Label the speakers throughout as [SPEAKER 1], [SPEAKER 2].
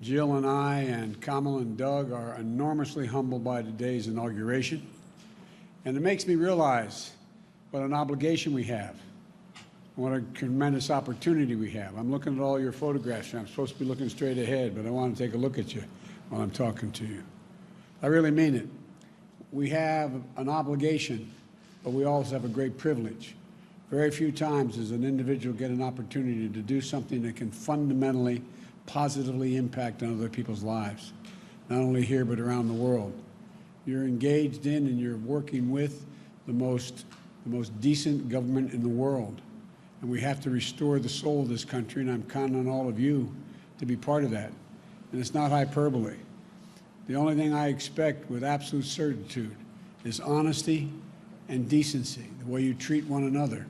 [SPEAKER 1] Jill and I and Kamala and Doug are enormously humbled by today's inauguration. And it makes me realize what an obligation we have, what a tremendous opportunity we have. I'm looking at all your photographs. I'm supposed to be looking straight ahead, but I want to take a look at you while I'm talking to you. I really mean it. We have an obligation, but we also have a great privilege. Very few times does an individual get an opportunity to do something that can fundamentally, positively impact on other people's lives, not only here but around the world. You're engaged in and you're working with the most decent government in the world. And we have to restore the soul of this country, and I'm counting on all of you to be part of that. And it's not hyperbole. The only thing I expect with absolute certitude is honesty and decency, the way you treat one another,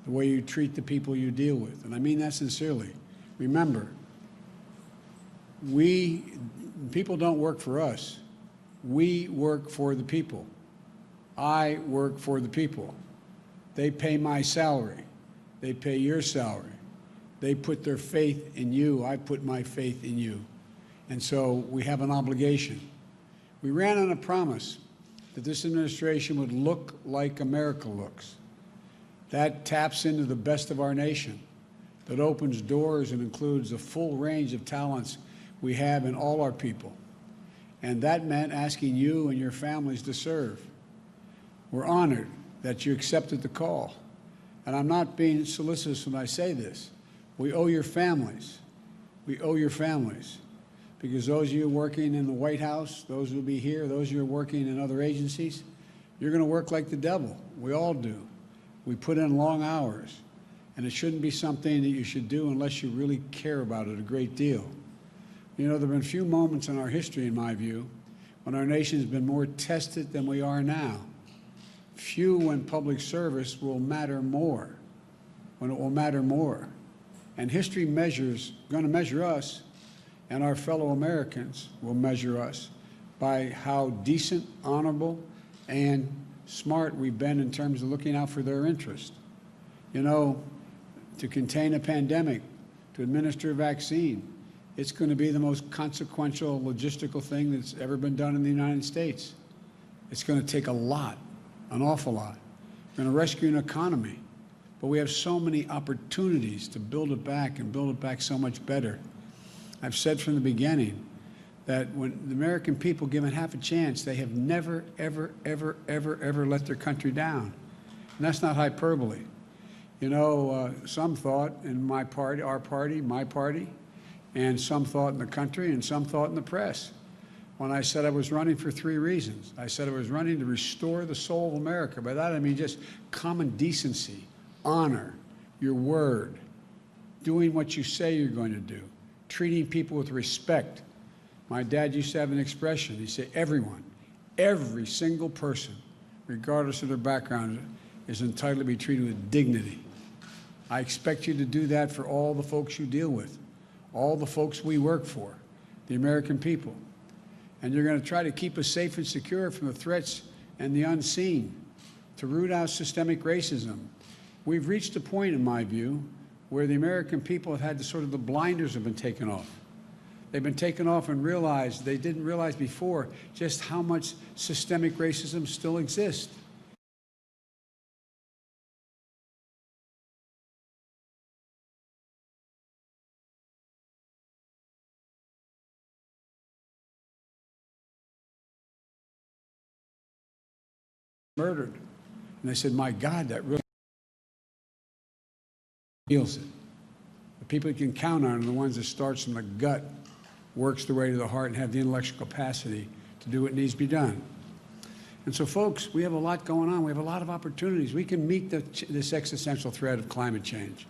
[SPEAKER 1] the way you treat the people you deal with. And I mean that sincerely. Remember, people don't work for us. We work for the people. I work for the people. They pay my salary. They pay your salary. They put their faith in you. I put my faith in you. And so we have an obligation. We ran on a promise that this administration would look like America looks. That taps into the best of our nation, that opens doors and includes a full range of talents we have in all our people. And that meant asking you and your families to serve. We're honored that you accepted the call. And I'm not being solicitous when I say this. We owe your families. We owe your families. Because those of you working in the White House, those who will be here, those of you working in other agencies, you're going to work like the devil. We all do. We put in long hours. And it shouldn't be something that you should do unless you really care about it a great deal. You know, there have been few moments in our history, in my view, when our nation has been more tested than we are now. Few when public service will matter more, when it will matter more. And history going to measure us, and our fellow Americans will measure us by how decent, honorable, and smart we've been in terms of looking out for their interest. You know, to contain a pandemic, to administer a vaccine, it's going to be the most consequential logistical thing that's ever been done in the United States. It's going to take a lot, an awful lot. We're going to rescue an economy. But we have so many opportunities to build it back and build it back so much better. I've said from the beginning that when the American people given half a chance, they have never, ever, ever, ever, ever let their country down. And that's not hyperbole. You know, some thought in my party, my party, and some thought in the country, and some thought in the press, when I said I was running for 3 reasons. I said I was running to restore the soul of America. By that I mean just common decency, honor, your word, doing what you say you're going to do, treating people with respect. My dad used to have an expression. He'd say, everyone, every single person, regardless of their background, is entitled to be treated with dignity. I expect you to do that for all the folks you deal with, all the folks we work for, the American people. And you're going to try to keep us safe and secure from the threats and the unseen, to root out systemic racism. We've reached a point, in my view, where the American people have had the blinders have been taken off. They've been taken off and realized, they didn't realize before, just how much systemic racism still exists. Murdered. And they said, my God, that really feels it. The people you can count on are the ones that starts from the gut, works their way to the heart, and have the intellectual capacity to do what needs to be done. And so, folks, we have a lot going on. We have a lot of opportunities. We can meet this existential threat of climate change.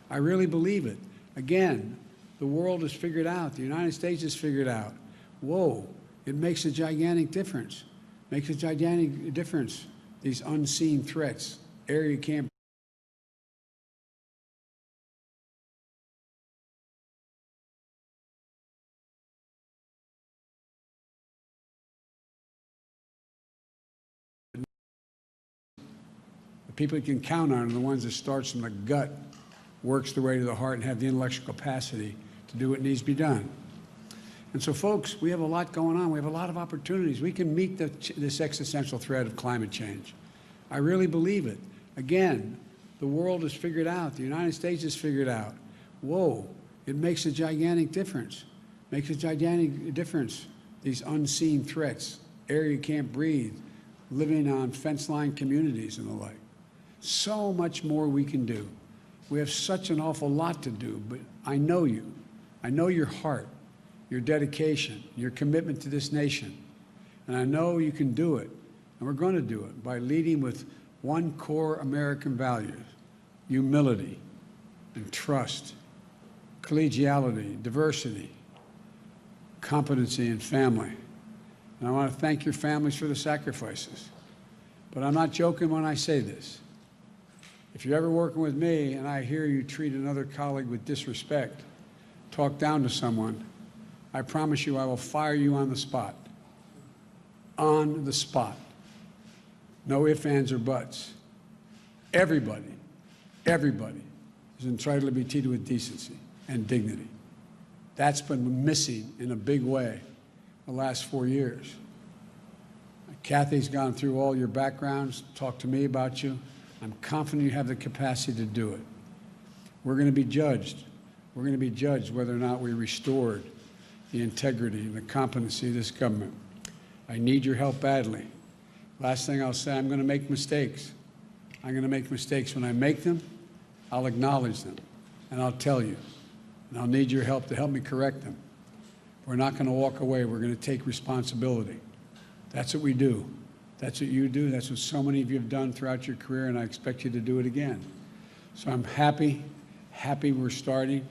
[SPEAKER 1] I really believe it. Again, the world has figured out, the United States has figured out, whoa, it makes a gigantic difference. Makes a gigantic difference, these unseen threats, area you can't. The people you can count on are the ones that starts from the gut, works their way to the heart, and have the intellectual capacity to do what needs to be done. And so, folks, we have a lot going on. We have a lot of opportunities. We can meet this existential threat of climate change. I really believe it. Again, the world has figured out, the United States has figured out, whoa, it makes a gigantic difference. Makes a gigantic difference, these unseen threats, air you can't breathe, living on fence-line communities and the like. So much more we can do. We have such an awful lot to do, but I know you. I know your heart, your dedication, your commitment to this nation. And I know you can do it, and we're going to do it by leading with one core American value: humility and trust, collegiality, diversity, competency, and family. And I want to thank your families for the sacrifices. But I'm not joking when I say this. If you're ever working with me and I hear you treat another colleague with disrespect, talk down to someone, I promise you I will fire you on the spot. On the spot. No ifs, ands, or buts. Everybody is entitled to be treated with decency and dignity. That's been missing in a big way the last 4 years. Kathy's gone through all your backgrounds, talked to me about you. I'm confident you have the capacity to do it. We're going to be judged. We're going to be judged whether or not we restored the integrity and the competency of this government. I need your help badly. Last thing I'll say, I'm going to make mistakes. I'm going to make mistakes. When I make them, I'll acknowledge them, and I'll tell you. And I'll need your help to help me correct them. We're not going to walk away. We're going to take responsibility. That's what we do. That's what you do. That's what so many of you have done throughout your career, and I expect you to do it again. So I'm happy we're starting,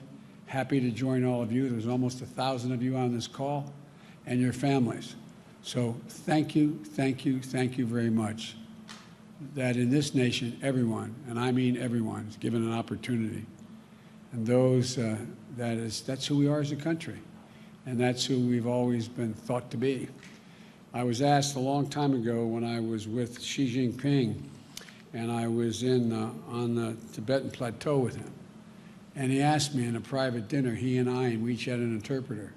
[SPEAKER 1] happy to join all of you. There's almost 1,000 of you on this call, and your families. So thank you very much. That in this nation, everyone, and I mean everyone, is given an opportunity. And those, that's who we are as a country. And that's who we've always been thought to be. I was asked a long time ago when I was with Xi Jinping, and I was on the Tibetan Plateau with him. And he asked me in a private dinner, he and we each had an interpreter.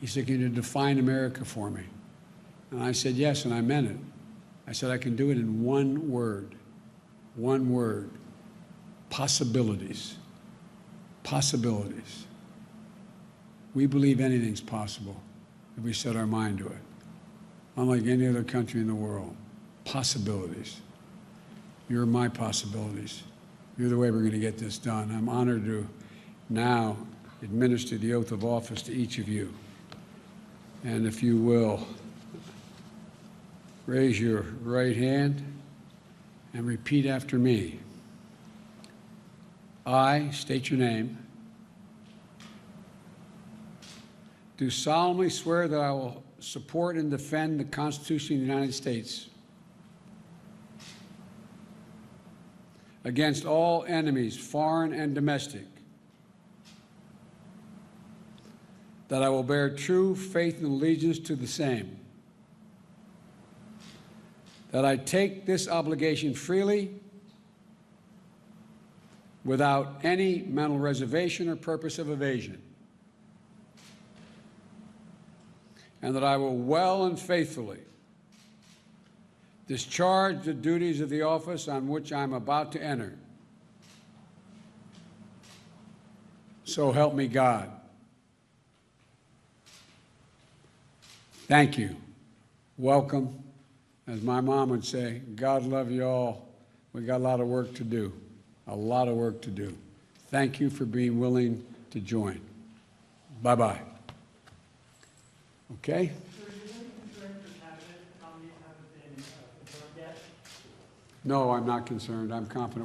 [SPEAKER 1] He said, "Can you define America for me?" And I said, yes, and I meant it. I said, I can do it in one word, possibilities. Possibilities. We believe anything's possible if we set our mind to it. Unlike any other country in the world. Possibilities. You're my possibilities. You're the way we're going to get this done. I'm honored to now administer the oath of office to each of you. And if you will, raise your right hand and repeat after me. I state your name. Do solemnly swear that I will support and defend the Constitution of the United States against all enemies, foreign and domestic, that I will bear true faith and allegiance to the same, that I take this obligation freely without any mental reservation or purpose of evasion, and that I will well and faithfully discharge the duties of the office on which I'm about to enter. So help me God. Thank you. Welcome. As my mom would say, God love you all. We got a lot of work to do. A lot of work to do. Thank you for being willing to join. Bye-bye. Okay? No, I'm not concerned. I'm confident.